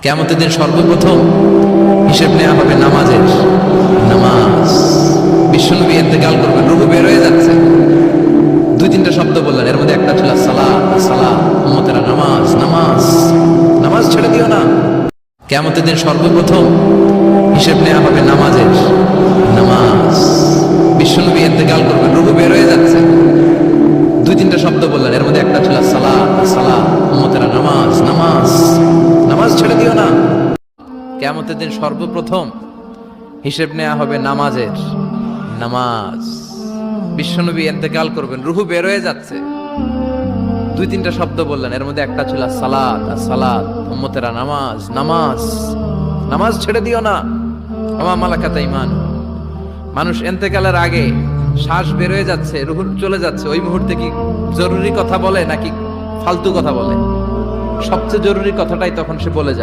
কিয়ামতের দিন সর্বপ্রথম হিসেব নেওয়া হবে নামাজের। নামাজ, বিশ্বনবী ইন্তেকাল করবেন, রূহ বের হয়ে যাচ্ছে, দুই তিনটা শব্দ বললেন, এর মধ্যে একটা ছিল সালাত। সালাত, উম্মতেরা নামাজ, নামাজ, নামাজ ছেড়ে দিও না। কিয়ামতের দিন সর্বপ্রথম হিসেব নেওয়া হবে নামাজের। নামাজ, বিশ্বনবী ইন্তেকাল করবেন, রূহ বের হয়ে যাচ্ছে, দুই তিনটা শব্দ বললেন, এর মধ্যে একটা ছিল সালাত। সালাত, উম্মতেরা নামাজ, নামাজ, নামাজ ছেড়ে দিও না। কিয়ামতের দিন সর্বপ্রথম হিসেব নেওয়া হবে নামাজের। নামাজ, বিশ্বনবী ইন্তেকাল করবেন, রূহ বের হয়ে যাচ্ছে, দুই তিনটা শব্দ বললেন, এর মধ্যে একটা ছিল সালাত। সালাত, উম্মতেরা নামাজ, নামাজ, নামাজ ছেড়ে দিও না। আমা মালাকাত ঈমান। মানুষ ইন্তেকালের আগে শ্বাস বের হয়ে যাচ্ছে, রূহ চলে যাচ্ছে, ওই মুহূর্তে কি জরুরি কথা বলে নাকি ফালতু কথা বলে? সবচেয়ে জরুরি কথাটাই তখন সে বলে যায়।